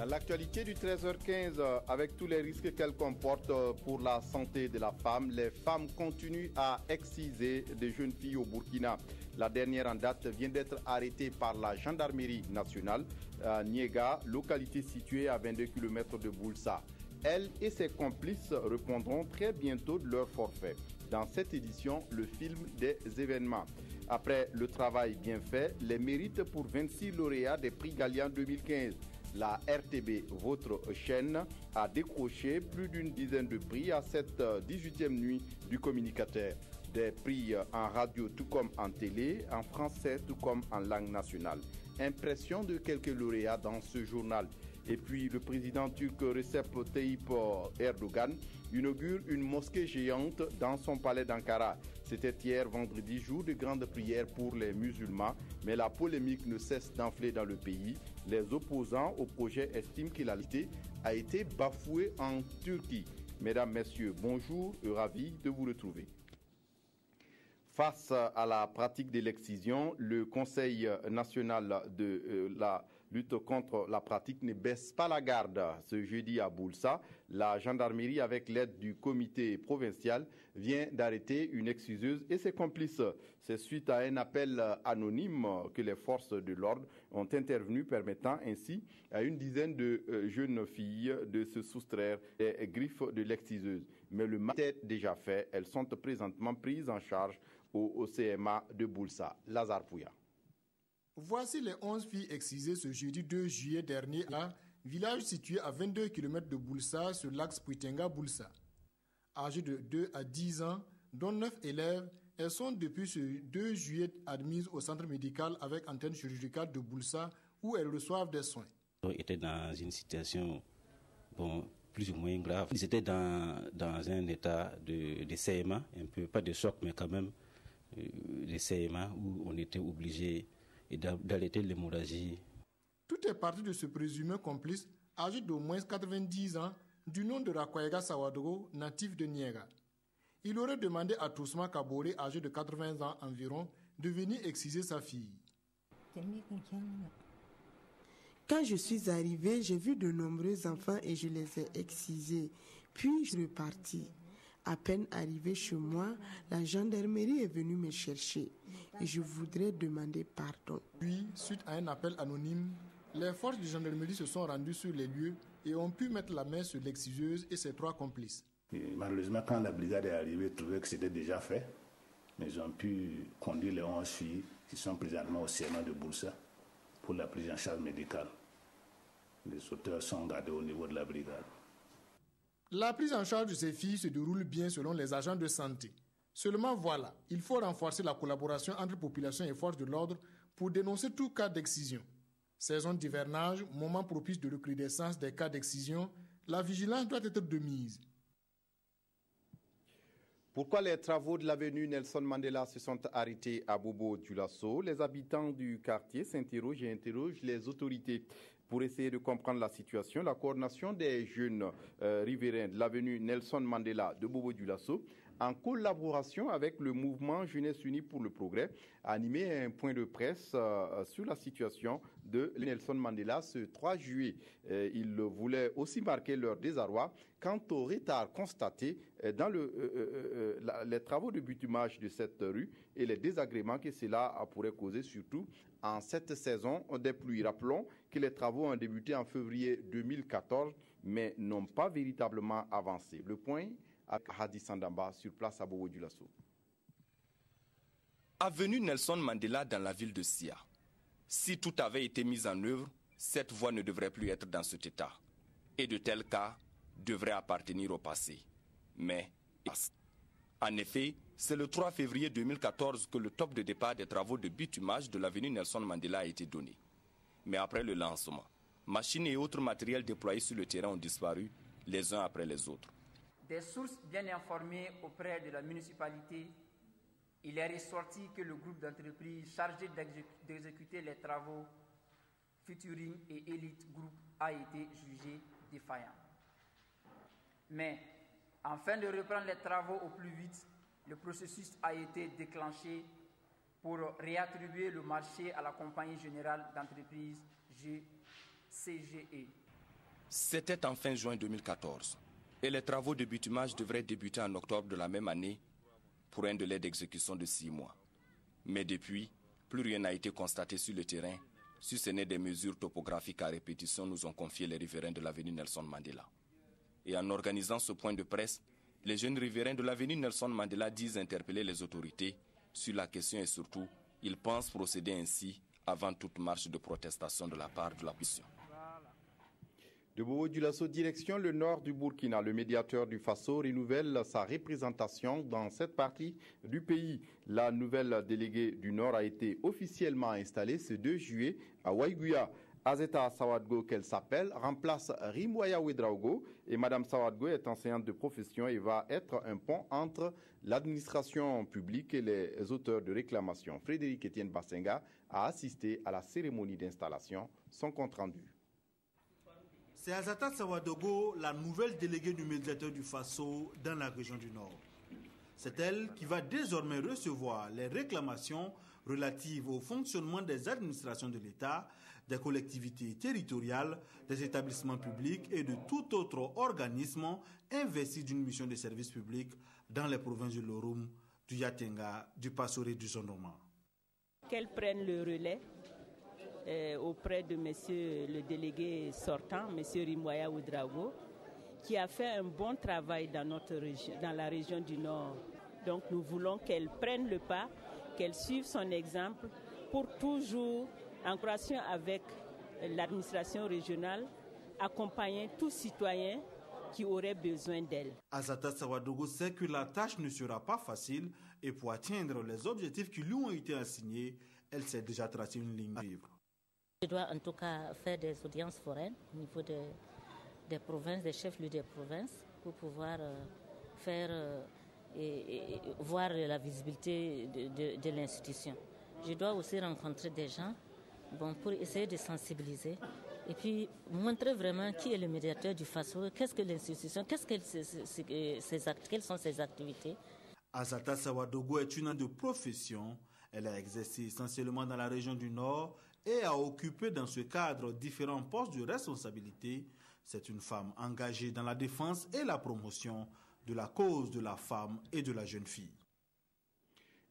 L'actualité du 13h15, avec tous les risques qu'elle comporte pour la santé de la femme, les femmes continuent à exciser des jeunes filles au Burkina. La dernière en date vient d'être arrêtée par la gendarmerie nationale à Niéga, localité située à 22 km de Boulsa. Elle et ses complices répondront très bientôt de leur forfait. Dans cette édition, le film des événements. Après le travail bien fait, les mérites pour 26 lauréats des prix Gallian 2015. La RTB, votre chaîne, a décroché plus d'une dizaine de prix à cette 18e nuit du communicateur. Des prix en radio tout comme en télé, en français tout comme en langue nationale. Impression de quelques lauréats dans ce journal. Et puis le président turc Recep Tayyip Erdogan inaugure une mosquée géante dans son palais d'Ankara. C'était hier vendredi, jour de grande prière pour les musulmans, mais la polémique ne cesse d'enfler dans le pays. Les opposants au projet estiment que la laïcité a été bafouée en Turquie. Mesdames, Messieurs, bonjour et ravi de vous retrouver. Face à la pratique de l'excision, le Conseil national de la lutte contre la pratique ne baisse pas la garde. Ce jeudi à Boulsa, la gendarmerie, avec l'aide du comité provincial, vient d'arrêter une exciseuse et ses complices. C'est suite à un appel anonyme que les forces de l'ordre ont intervenu, permettant ainsi à une dizaine de jeunes filles de se soustraire des griffes de l'exciseuse. Mais le mal est déjà fait. Elles sont présentement prises en charge au CMA de Boulsa. Lazare Pouya. Voici les 11 filles excisées ce jeudi 2 juillet dernier à village situé à 22 km de Boulsa sur l'axe Puitenga-Boulsa. Âgées de 2 à 10 ans, dont 9 élèves, elles sont depuis ce 2 juillet admises au centre médical avec antenne chirurgicale de Boulsa où elles reçoivent des soins. Ils étaient dans une situation plus ou moins grave. Ils étaient dans un état de CMA, un peu, pas de choc, mais quand même de CMA où on était obligé d'arrêter l'hémorragie. Tout est parti de ce présumé complice, âgé d'au moins 90 ans, du nom de Rakwayega Sawadro, natif de Niéga. Il aurait demandé à Tousma Kabore, âgé de 80 ans environ, de venir exciser sa fille. Quand je suis arrivée, j'ai vu de nombreux enfants et je les ai excisés. Puis je suis repartie. À peine arrivée chez moi, la gendarmerie est venue me chercher et je voudrais demander pardon. Puis, suite à un appel anonyme, les forces de gendarmerie se sont rendues sur les lieux et ont pu mettre la main sur l'exciseuse et ses 3 complices. Et malheureusement, quand la brigade est arrivée, ils trouvaient que c'était déjà fait, mais ils ont pu conduire les 11 filles qui sont présentement au CMA de Boulsa pour la prise en charge médicale. Les auteurs sont gardés au niveau de la brigade. La prise en charge de ces filles se déroule bien selon les agents de santé. Seulement voilà, il faut renforcer la collaboration entre population et forces de l'ordre pour dénoncer tout cas d'excision. Saison d'hivernage, moment propice de recrudescence des cas d'excision, la vigilance doit être de mise. Pourquoi les travaux de l'avenue Nelson Mandela se sont arrêtés à Bobo-Dioulasso? Les habitants du quartier s'interrogent et interrogent les autorités. Pour essayer de comprendre la situation, la coordination des jeunes riverains de l'avenue Nelson Mandela de Bobo-Dioulasso, en collaboration avec le mouvement Jeunesse Unie pour le Progrès, a animé un point de presse sur la situation de Nelson Mandela ce 3 juillet. Ils voulaient aussi marquer leur désarroi quant au retard constaté dans les travaux de bitumage de cette rue et les désagréments que cela pourrait causer, surtout en cette saison des pluies. Rappelons que les travaux ont débuté en février 2014, mais n'ont pas véritablement avancé. Le point avec Hadi Sandamba sur place à Bobo-Dioulasso. Avenue Nelson Mandela dans la ville de Sia. Si tout avait été mis en œuvre, cette voie ne devrait plus être dans cet état. Et de tels cas devraient appartenir au passé. Mais, en effet, c'est le 3 février 2014 que le top de départ des travaux de bitumage de l'avenue Nelson Mandela a été donné. Mais après le lancement, machines et autres matériels déployés sur le terrain ont disparu, les uns après les autres. Des sources bien informées auprès de la municipalité, il est ressorti que le groupe d'entreprises chargé d'exécuter les travaux Futuring et Elite Group a été jugé défaillant. Mais, afin de reprendre les travaux au plus vite, le processus a été déclenché pour réattribuer le marché à la compagnie générale d'entreprise CGE. C'était en fin juin 2014 et les travaux de bitumage devraient débuter en octobre de la même année pour un délai d'exécution de 6 mois. Mais depuis, plus rien n'a été constaté sur le terrain, si ce n'est des mesures topographiques à répétition, nous ont confié les riverains de l'avenue Nelson Mandela. Et en organisant ce point de presse, les jeunes riverains de l'avenue Nelson Mandela disent interpeller les autorités sur la question et surtout, ils pensent procéder ainsi avant toute marche de protestation de la part de la opposition. De Bobo Dioulasso, direction le nord du Burkina, le médiateur du Faso renouvelle sa représentation dans cette partie du pays. La nouvelle déléguée du Nord a été officiellement installée ce 2 juillet à Waiguya. Azeta Sawadgo, qu'elle s'appelle, remplace Rimwaya Ouedraogo et Madame Sawadgo est enseignante de profession et va être un pont entre l'administration publique et les auteurs de réclamations. Frédéric Etienne Bassenga a assisté à la cérémonie d'installation. Son compte rendu. C'est Azata Sawadogo, la nouvelle déléguée du médiateur du Faso dans la région du Nord. C'est elle qui va désormais recevoir les réclamations relatives au fonctionnement des administrations de l'État, des collectivités territoriales, des établissements publics et de tout autre organisme investi d'une mission de service public dans les provinces du Loroum, du Yatenga, du Passoré et du Zonoma. Qu'elle prenne le relais auprès de monsieur le délégué sortant, monsieur Rimwaya Ouedraogo, qui a fait un bon travail dans notre région, dans la région du Nord. Donc nous voulons qu'elle prenne le pas, qu'elle suive son exemple pour toujours, en collaboration avec l'administration régionale, accompagner tout citoyen qui aurait besoin d'elle. Azata Sawadogo sait que la tâche ne sera pas facile et pour atteindre les objectifs qui lui ont été assignés, elle s'est déjà tracé une ligne à vivre. Je dois en tout cas faire des audiences foraines au niveau des provinces, des chefs-lieux des provinces, pour pouvoir voir la visibilité de l'institution. Je dois aussi rencontrer des gens pour essayer de sensibiliser et puis montrer vraiment qui est le médiateur du Faso, qu'est-ce que l'institution, quelles sont ses activités. Azata Sawadogo est une de profession. Elle a exercé essentiellement dans la région du Nord et a occupé dans ce cadre différents postes de responsabilité. C'est une femme engagée dans la défense et la promotion de la cause de la femme et de la jeune fille.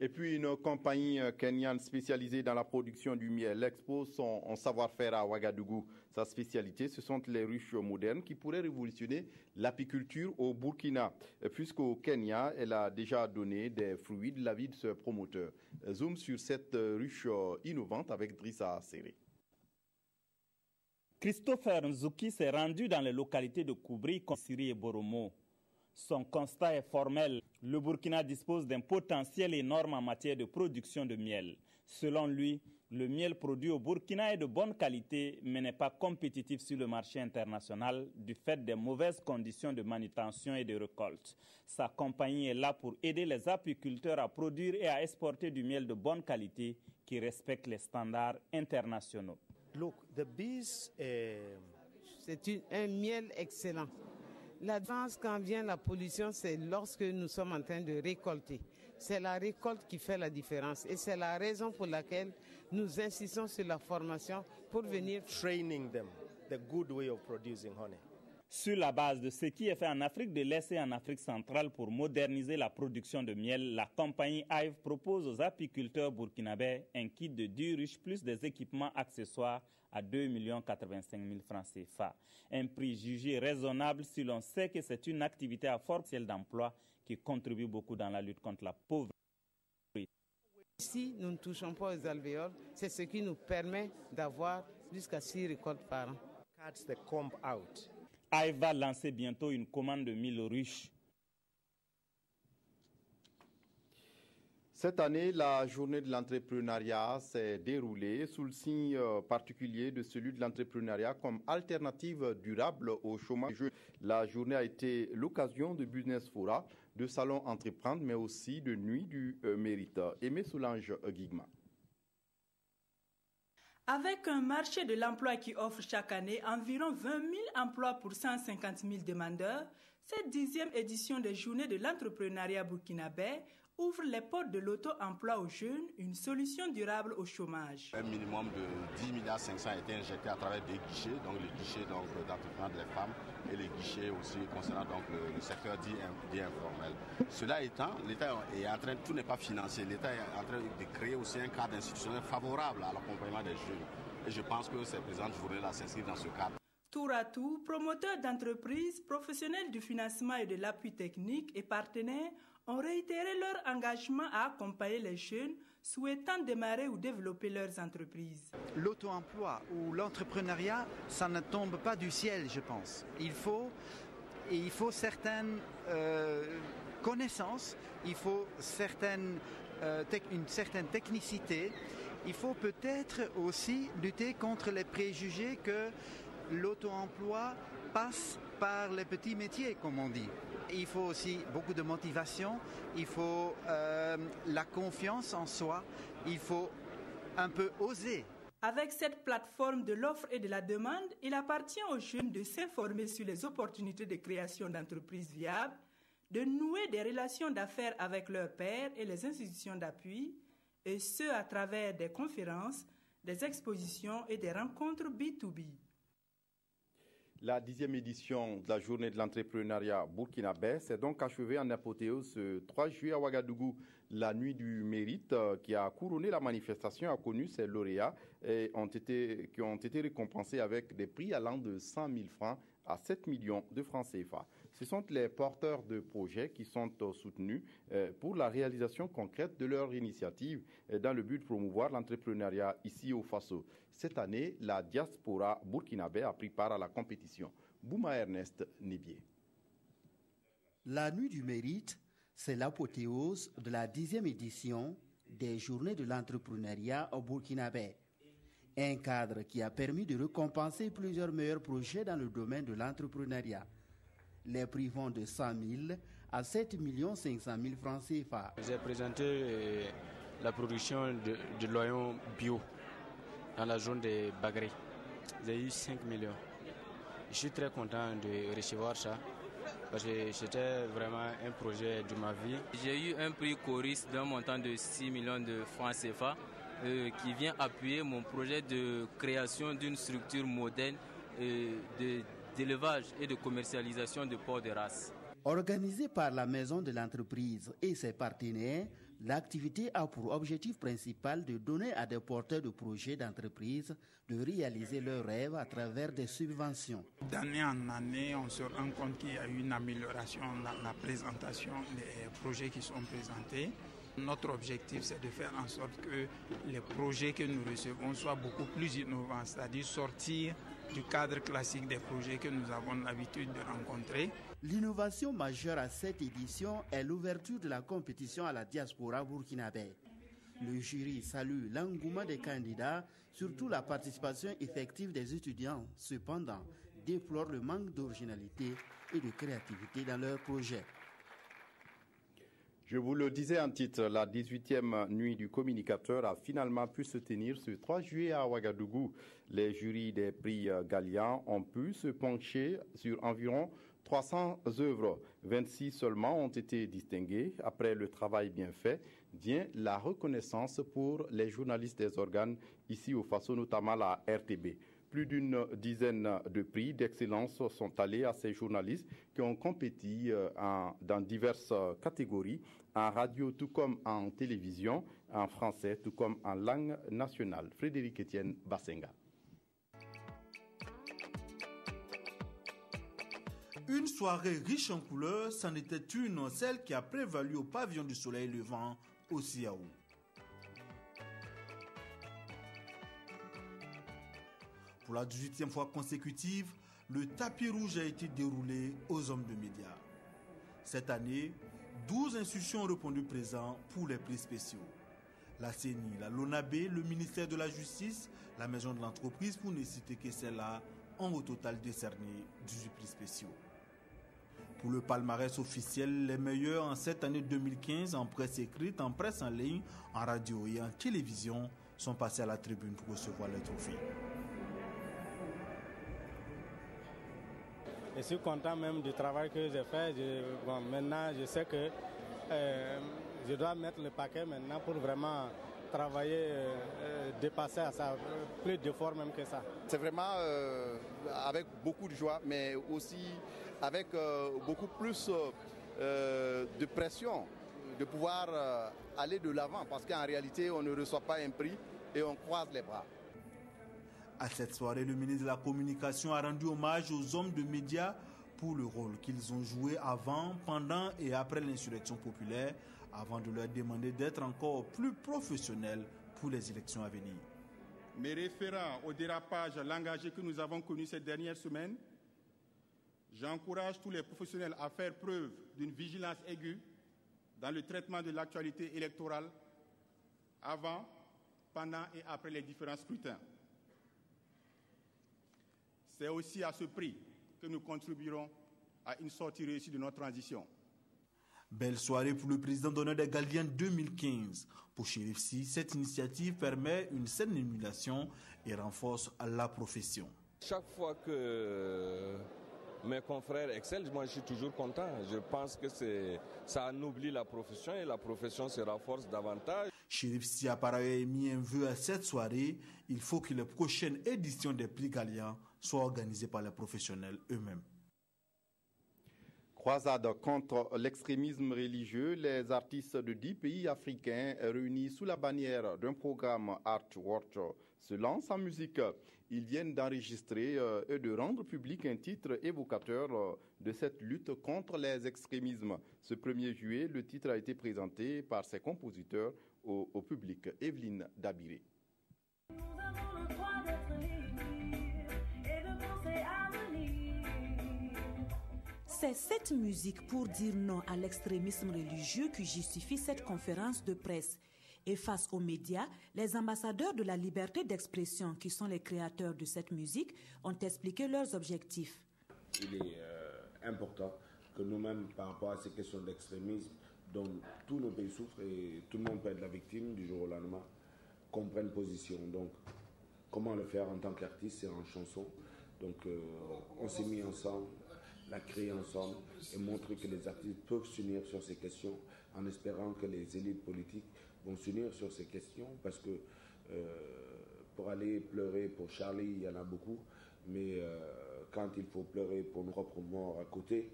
Et puis une compagnie kenyane spécialisée dans la production du miel expose son savoir-faire à Ouagadougou. Sa spécialité, ce sont les ruches modernes qui pourraient révolutionner l'apiculture au Burkina. Puisqu'au Kenya, elle a déjà donné des fruits de la vie de ce promoteur. Zoom sur cette ruche innovante avec Drissa Serré. Christopher Nzuki s'est rendu dans les localités de Koubri, Konsiri et Boromo. Son constat est formel. Le Burkina dispose d'un potentiel énorme en matière de production de miel. Selon lui, le miel produit au Burkina est de bonne qualité, mais n'est pas compétitif sur le marché international du fait des mauvaises conditions de manutention et de récolte. Sa compagnie est là pour aider les apiculteurs à produire et à exporter du miel de bonne qualité qui respecte les standards internationaux. Look, the bees, c'est un miel excellent. La différence quand vient la pollution, c'est lorsque nous sommes en train de récolter. C'est la récolte qui fait la différence et c'est la raison pour laquelle nous insistons sur la formation pour venir training them the good way of producing honey. Sur la base de ce qui est fait en Afrique de l'Est et en Afrique centrale pour moderniser la production de miel, la compagnie Hive propose aux apiculteurs burkinabés un kit de 10 ruches plus des équipements accessoires à 2 85 000 francs CFA. Un prix jugé raisonnable si l'on sait que c'est une activité à fort potentiel d'emploi qui contribue beaucoup dans la lutte contre la pauvreté. Ici, nous ne touchons pas aux alvéoles, c'est ce qui nous permet d'avoir jusqu'à 6 récoltes par an. Cuts the comb out. Hive va lancer bientôt une commande de 1000 ruches. Cette année, la journée de l'entrepreneuriat s'est déroulée sous le signe particulier de celui de l'entrepreneuriat comme alternative durable au chômage. La journée a été l'occasion de business fora, de salons entreprendre, mais aussi de nuit du mérite. Aimé Soulange Guigma. Avec un marché de l'emploi qui offre chaque année environ 20 000 emplois pour 150 000 demandeurs, Cette 10e édition des Journées de l'entrepreneuriat burkinabé ouvre les portes de l'auto-emploi aux jeunes, une solution durable au chômage. Un minimum de 10 milliards 500 a été injecté à travers des guichets, donc les guichets d'entrepreneuriat des femmes et les guichets aussi concernant donc le secteur dit informel. Cela étant, l'État est en train, tout n'est pas financé, l'État est en train de créer aussi un cadre institutionnel favorable à l'accompagnement des jeunes. Et je pense que ces présentes journées-là s'inscrivent dans ce cadre. Tour à tour, promoteurs d'entreprises, professionnels du financement et de l'appui technique et partenaires ont réitéré leur engagement à accompagner les jeunes souhaitant démarrer ou développer leurs entreprises. L'auto-emploi ou l'entrepreneuriat, ça ne tombe pas du ciel, je pense. Il faut certaines connaissances, il faut une certaine technicité. Il faut peut-être aussi lutter contre les préjugés que l'auto-emploi passe par les petits métiers, comme on dit. Il faut aussi beaucoup de motivation, il faut la confiance en soi, il faut un peu oser. Avec cette plateforme de l'offre et de la demande, il appartient aux jeunes de s'informer sur les opportunités de création d'entreprises viables, de nouer des relations d'affaires avec leurs pairs et les institutions d'appui, et ce à travers des conférences, des expositions et des rencontres B2B. La 10e édition de la Journée de l'entrepreneuriat burkinabé s'est donc achevée en apothéose ce 3 juillet à Ouagadougou. La Nuit du Mérite, qui a couronné la manifestation, a connu ses lauréats qui ont été récompensés avec des prix allant de 100 000 francs à 7 millions de francs CFA. Ce sont les porteurs de projets qui sont soutenus pour la réalisation concrète de leur initiative dans le but de promouvoir l'entrepreneuriat ici au Faso. Cette année, la diaspora burkinabé a pris part à la compétition. Bouma Ernest Nibier. La Nuit du Mérite, c'est l'apothéose de la 10e édition des Journées de l'entrepreneuriat au Burkinabé. Un cadre qui a permis de récompenser plusieurs meilleurs projets dans le domaine de l'entrepreneuriat. Les prix vont de 100 000 à 7 500 000 francs CFA. J'ai présenté la production de l'oignon bio dans la zone de Bagré. J'ai eu 5 millions. Je suis très content de recevoir ça parce que c'était vraiment un projet de ma vie. J'ai eu un prix Coris d'un montant de 6 millions de francs CFA qui vient appuyer mon projet de création d'une structure moderne d'élevage et de commercialisation de porcs de race. Organisée par la Maison de l'entreprise et ses partenaires, l'activité a pour objectif principal de donner à des porteurs de projets d'entreprise de réaliser leurs rêves à travers des subventions. D'année en année, on se rend compte qu'il y a eu une amélioration dans la présentation des projets qui sont présentés. Notre objectif, c'est de faire en sorte que les projets que nous recevons soient beaucoup plus innovants, c'est-à-dire sortir du cadre classique des projets que nous avons l'habitude de rencontrer. L'innovation majeure à cette édition est l'ouverture de la compétition à la diaspora burkinabé. Le jury salue l'engouement des candidats, surtout la participation effective des étudiants. Cependant, déplore le manque d'originalité et de créativité dans leurs projets. Je vous le disais en titre, la 18e nuit du communicateur a finalement pu se tenir ce 3 juillet à Ouagadougou. Les jurys des prix Gallian ont pu se pencher sur environ 300 œuvres. 26 seulement ont été distinguées. Après le travail bien fait, vient la reconnaissance pour les journalistes des organes ici au Faso, notamment la RTB. Plus d'une dizaine de prix d'excellence sont allés à ces journalistes qui ont compéti dans diverses catégories, en radio tout comme en télévision, en français tout comme en langue nationale. Frédéric Etienne Bassenga. Une soirée riche en couleurs, c'en était une, celle qui a prévalu au pavillon du Soleil Levant au Siaou. Pour la 18e fois consécutive, le tapis rouge a été déroulé aux hommes de médias. Cette année, 12 institutions ont répondu présent pour les prix spéciaux. La CENI, la LONAB, le ministère de la Justice, la Maison de l'entreprise, pour ne citer que celle-là, ont au total décerné 18 prix spéciaux. Pour le palmarès officiel, les meilleurs en cette année 2015 en presse écrite, en presse en ligne, en radio et en télévision sont passés à la tribune pour recevoir les trophées. Je suis content même du travail que j'ai fait. Maintenant, je sais que je dois mettre le paquet maintenant pour vraiment travailler, dépasser à ça, plus d'efforts même que ça. C'est vraiment avec beaucoup de joie, mais aussi avec beaucoup plus de pression de pouvoir aller de l'avant, parce qu'en réalité, on ne reçoit pas un prix et on croise les bras. À cette soirée, le ministre de la Communication a rendu hommage aux hommes de médias pour le rôle qu'ils ont joué avant, pendant et après l'insurrection populaire, avant de leur demander d'être encore plus professionnels pour les élections à venir. Mais référant au dérapage langagier que nous avons connu ces dernières semaines, j'encourage tous les professionnels à faire preuve d'une vigilance aiguë dans le traitement de l'actualité électorale avant, pendant et après les différents scrutins. C'est aussi à ce prix que nous contribuerons à une sortie réussie de notre transition. Belle soirée pour le président d'honneur des Galdiens 2015. Pour Chérif Sy, cette initiative permet une saine émulation et renforce la profession. Chaque fois que mes confrères excellent, moi je suis toujours content. Je pense que ça anoblit la profession et la profession se renforce davantage. Chérif Sy a par ailleurs émis un vœu à cette soirée. Il faut que les prochaines éditions des prix Galliens soient organisées par les professionnels eux-mêmes. Croisade contre l'extrémisme religieux, les artistes de 10 pays africains réunis sous la bannière d'un programme Artwatch se lancent en musique. Ils viennent d'enregistrer et de rendre public un titre évocateur de cette lutte contre les extrémismes. Ce 1er juillet, le titre a été présenté par ses compositeurs au public. Evelyne Dabiré. C'est cette musique pour dire non à l'extrémisme religieux qui justifie cette conférence de presse. Et face aux médias, les ambassadeurs de la liberté d'expression, qui sont les créateurs de cette musique, ont expliqué leurs objectifs. Il est important que nous-mêmes, par rapport à ces questions d'extrémisme, dont tous nos pays souffrent et tout le monde peut être la victime du jour au lendemain, qu'on prenne position. Donc, comment le faire en tant qu'artiste et en chanson? Donc, on s'est mis ensemble, la créer ensemble et montrer que les artistes peuvent s'unir sur ces questions en espérant que les élites politiques vont s'unir sur ces questions parce que pour aller pleurer pour Charlie, il y en a beaucoup, mais quand il faut pleurer pour nos propres morts à côté,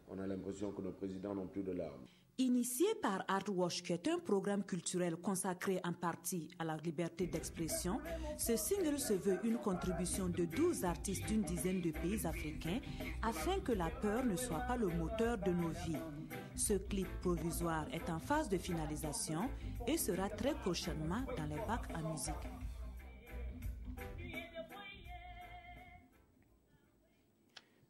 on a l'impression que nos présidents n'ont plus de larmes. Initié par Artwatch, qui est un programme culturel consacré en partie à la liberté d'expression, ce single se veut une contribution de 12 artistes d'une dizaine de pays africains afin que la peur ne soit pas le moteur de nos vies. Ce clip provisoire est en phase de finalisation et sera très prochainement dans les bacs à musique.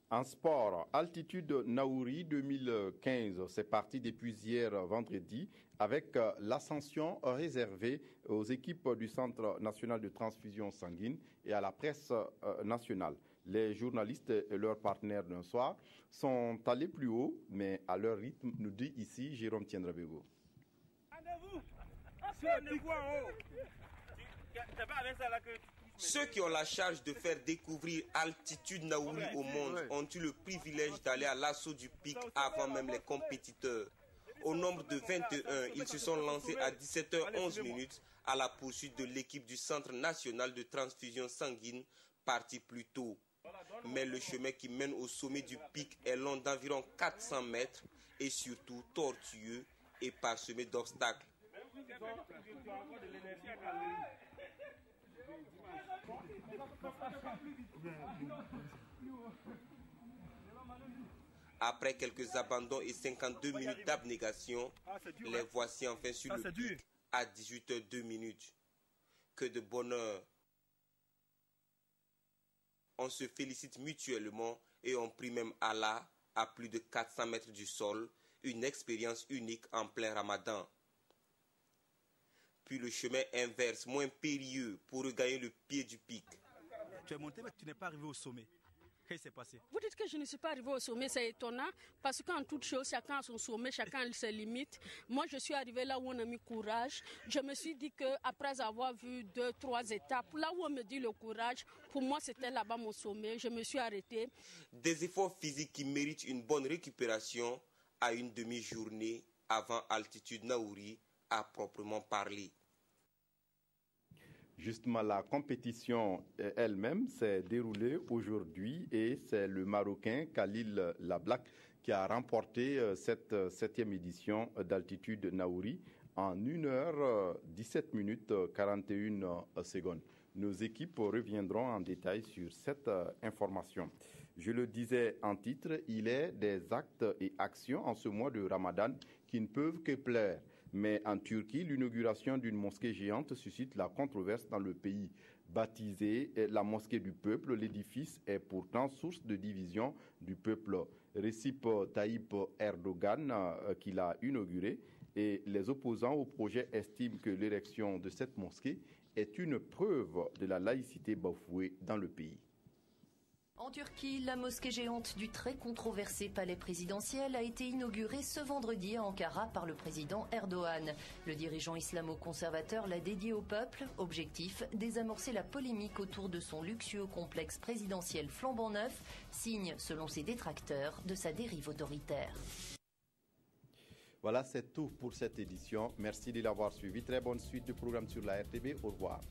En sport, Altitude Naouri 2015, c'est parti depuis hier vendredi avec l'ascension réservée aux équipes du Centre national de transfusion sanguine et à la presse nationale. Les journalistes et leurs partenaires d'un soir sont allés plus haut, mais à leur rythme, nous dit ici Jérôme Tiendrabego. Ceux qui ont la charge de faire découvrir Altitude Naouri au monde ont eu le privilège d'aller à l'assaut du pic avant même les compétiteurs. Au nombre de 21, ils se sont lancés à 17h11 à la poursuite de l'équipe du Centre national de transfusion sanguine, partie plus tôt. Mais le chemin qui mène au sommet du pic est long d'environ 400 mètres et surtout tortueux et parsemé d'obstacles. Après quelques abandons et 52 minutes d'abnégation, les voici enfin sur le pic à 18h02. Que de bonheur! On se félicite mutuellement et on prie même Allah à plus de 400 mètres du sol, une expérience unique en plein Ramadan. Puis le chemin inverse, moins périlleux, pour regagner le pied du pic. Tu es monté, mais tu n'es pas arrivé au sommet. Qu'est-ce qui s'est passé? Vous dites que je ne suis pas arrivée au sommet, c'est étonnant, parce qu'en toute chose, chacun a son sommet, chacun a ses limites. Moi, je suis arrivée là où on a mis courage. Je me suis dit qu'après avoir vu 2-3 étapes, là où on me dit le courage, pour moi, c'était là-bas mon sommet. Je me suis arrêtée. Des efforts physiques qui méritent une bonne récupération à une demi-journée avant altitude Naouri à proprement parler. Justement, la compétition elle-même s'est déroulée aujourd'hui et c'est le Marocain Khalil Lablak qui a remporté cette 7e édition d'altitude Naouri en 1h17 minutes 41 secondes. Nos équipes reviendront en détail sur cette information. Je le disais en titre, il est des actes et actions en ce mois de Ramadan qui ne peuvent que plaire. Mais en Turquie, l'inauguration d'une mosquée géante suscite la controverse dans le pays. Baptisée la mosquée du peuple, l'édifice est pourtant source de division du peuple. Recep Tayyip Erdogan qui l'a inauguré et les opposants au projet estiment que l'érection de cette mosquée est une preuve de la laïcité bafouée dans le pays. En Turquie, la mosquée géante du très controversé palais présidentiel a été inaugurée ce vendredi à Ankara par le président Erdogan. Le dirigeant islamo-conservateur l'a dédié au peuple. Objectif, désamorcer la polémique autour de son luxueux complexe présidentiel flambant neuf, signe, selon ses détracteurs, de sa dérive autoritaire. Voilà, c'est tout pour cette édition. Merci de l'avoir suivi. Très bonne suite de programme sur la RTB. Au revoir.